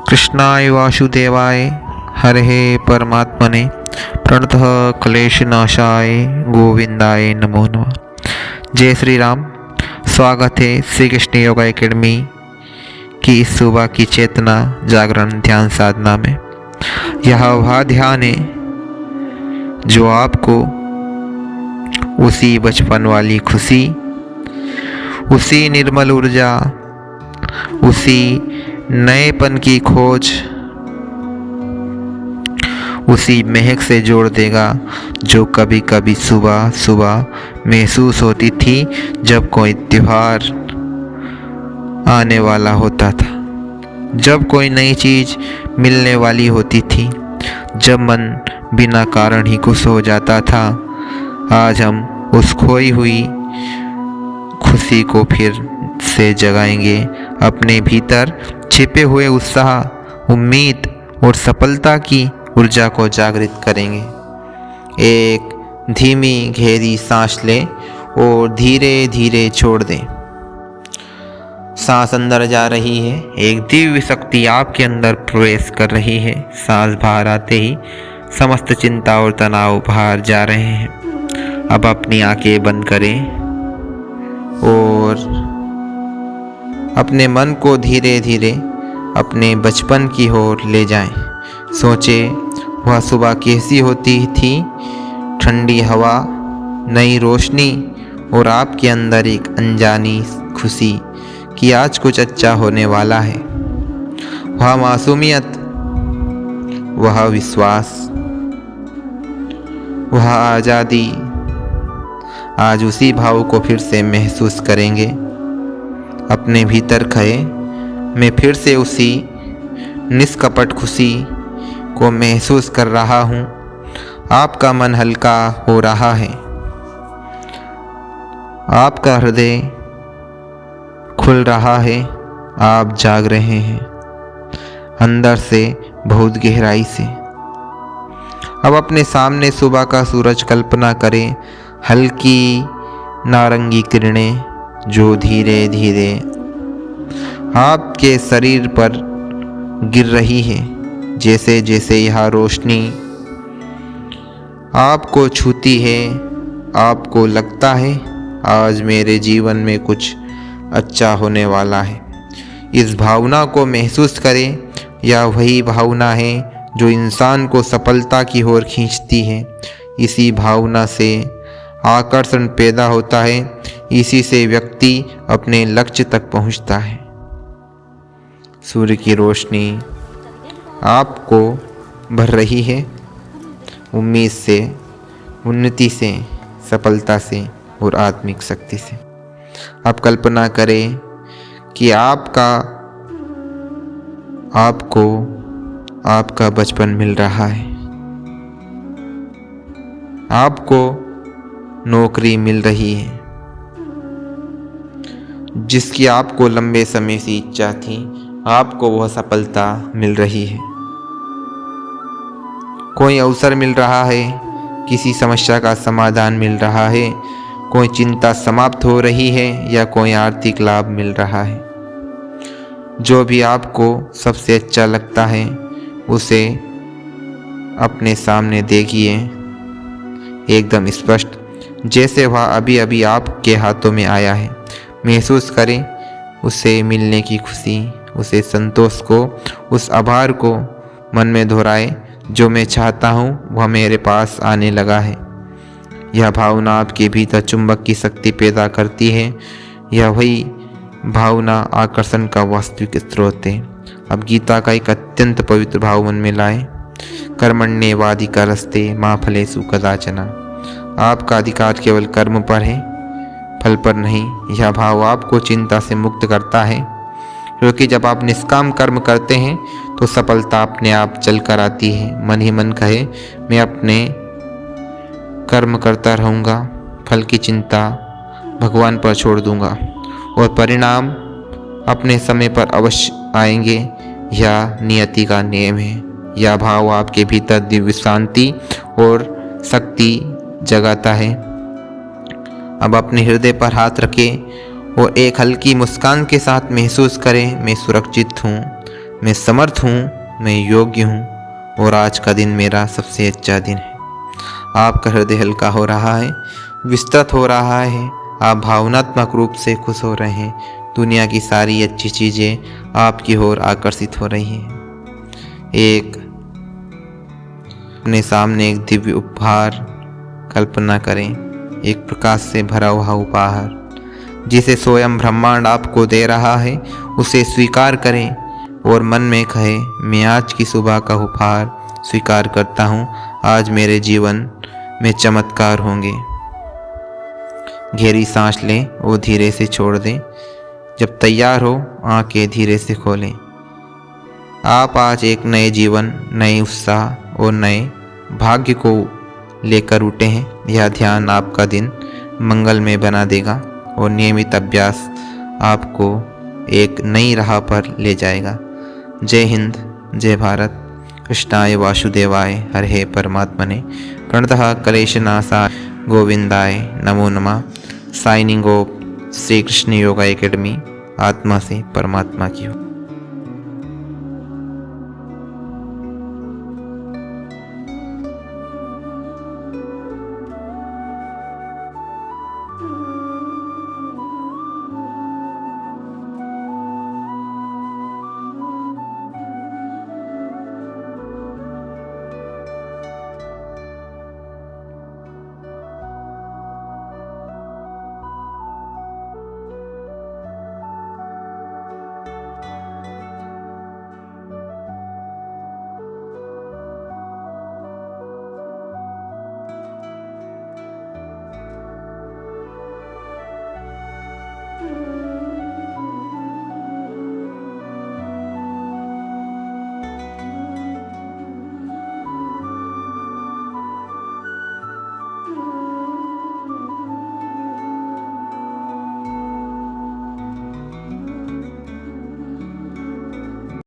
कृष्णाय वासुदेवाय हरे परमात्मने प्रणतः क्लेशनाशाय गोविंदाय नमो नमः। जय श्री राम। स्वागत है श्री कृष्ण योगा एकेडमी की इस सुबह की चेतना जागरण ध्यान साधना में। यह वह ध्यान है जो आपको उसी बचपन वाली खुशी, उसी निर्मल ऊर्जा, उसी नएपन की खोज, उसी महक से जोड़ देगा जो कभी कभी सुबह सुबह महसूस होती थी जब कोई त्योहार आने वाला होता था, जब कोई नई चीज मिलने वाली होती थी, जब मन बिना कारण ही खुश हो जाता था। आज हम उस खोई हुई खुशी को फिर से जगाएंगे, अपने भीतर छिपे हुए उत्साह, उम्मीद और सफलता की ऊर्जा को जागृत करेंगे। एक धीमी गहरी सांस लें और धीरे धीरे छोड़ दें। सांस अंदर जा रही है, एक दिव्य शक्ति आपके अंदर प्रवेश कर रही है। सांस बाहर आते ही समस्त चिंता और तनाव बाहर जा रहे हैं। अब अपनी आंखें बंद करें और अपने मन को धीरे धीरे अपने बचपन की ओर ले जाएं। सोचें वह सुबह कैसी होती थी, ठंडी हवा, नई रोशनी और आपके अंदर एक अनजानी खुशी कि आज कुछ अच्छा होने वाला है। वह मासूमियत, वह विश्वास, वह आज़ादी, आज उसी भाव को फिर से महसूस करेंगे। अपने भीतर खए मैं फिर से उसी निष्कपट खुशी को महसूस कर रहा हूँ। आपका मन हल्का हो रहा है, आपका हृदय खुल रहा है, आप जाग रहे हैं अंदर से, बहुत गहराई से। अब अपने सामने सुबह का सूरज कल्पना करें, हल्की नारंगी किरणें जो धीरे धीरे आपके शरीर पर गिर रही है। जैसे जैसे यह रोशनी आपको छूती है, आपको लगता है आज मेरे जीवन में कुछ अच्छा होने वाला है। इस भावना को महसूस करें। यह वही भावना है जो इंसान को सफलता की ओर खींचती है। इसी भावना से आकर्षण पैदा होता है, इसी से व्यक्ति अपने लक्ष्य तक पहुंचता है। सूर्य की रोशनी आपको भर रही है, उम्मीद से, उन्नति से, सफलता से और आत्मिक शक्ति से। आप कल्पना करें कि आपको आपका बचपन मिल रहा है, आपको नौकरी मिल रही है जिसकी आपको लंबे समय से इच्छा थी, आपको वह सफलता मिल रही है। कोई अवसर मिल रहा है, किसी समस्या का समाधान मिल रहा है, कोई चिंता समाप्त हो रही है या कोई आर्थिक लाभ मिल रहा है। जो भी आपको सबसे अच्छा लगता है उसे अपने सामने देखिए, एकदम स्पष्ट, जैसे वह अभी अभी आपके हाथों में आया है। महसूस करें उसे मिलने की खुशी, उसे संतोष को, उस आभार को मन में दोहराए। जो मैं चाहता हूँ वह मेरे पास आने लगा है। यह भावना आपके भीतर चुंबक की शक्ति पैदा करती है। यह वही भावना आकर्षण का वास्तविक स्रोत है। अब गीता का एक अत्यंत पवित्र भाव मन में लाए। कर्मण्येवाधिकारस्ते मा फलेषु कदाचन। आपका अधिकार केवल कर्म पर है, फल पर नहीं। यह भाव आपको चिंता से मुक्त करता है, क्योंकि जब आप निष्काम कर्म करते हैं तो सफलता अपने आप चल कर आती है। मन ही मन कहे मैं अपने कर्म करता रहूँगा, फल की चिंता भगवान पर छोड़ दूंगा और परिणाम अपने समय पर अवश्य आएंगे। यह नियति का नियम है। यह भाव आपके भीतर दिव्य शांति और शक्ति जगाता है। अब अपने हृदय पर हाथ रखें और एक हल्की मुस्कान के साथ महसूस करें मैं सुरक्षित हूँ, मैं समर्थ हूँ, मैं योग्य हूँ और आज का दिन मेरा सबसे अच्छा दिन है। आपका हृदय हल्का हो रहा है, विस्तृत हो रहा है। आप भावनात्मक रूप से खुश हो रहे हैं। दुनिया की सारी अच्छी चीज़ें आपकी ओर आकर्षित हो रही हैं। अपने सामने एक दिव्य उपहार कल्पना करें, एक प्रकाश से भरा हुआ उपहार जिसे स्वयं ब्रह्मांड आपको दे रहा है। उसे स्वीकार करें और मन में कहे, मैं आज की सुबह का उपहार स्वीकार करता हूँ। आज मेरे जीवन में चमत्कार होंगे। गहरी सांस लें और धीरे से छोड़ दें। जब तैयार हो, आंखें धीरे से खोलें। आप आज एक नए जीवन, नए उत्साह और नए भाग्य को लेकर उठे हैं। यह ध्यान आपका दिन मंगलमय बना देगा और नियमित अभ्यास आपको एक नई राह पर ले जाएगा। जय हिंद, जय भारत। कृष्णाय वासुदेवाय हरे परमात्मने प्रणतः क्लेशनाशाय गोविंदाय नमो नमः। Signing off Shri Krishna yoga academy, आत्मा से परमात्मा की हो।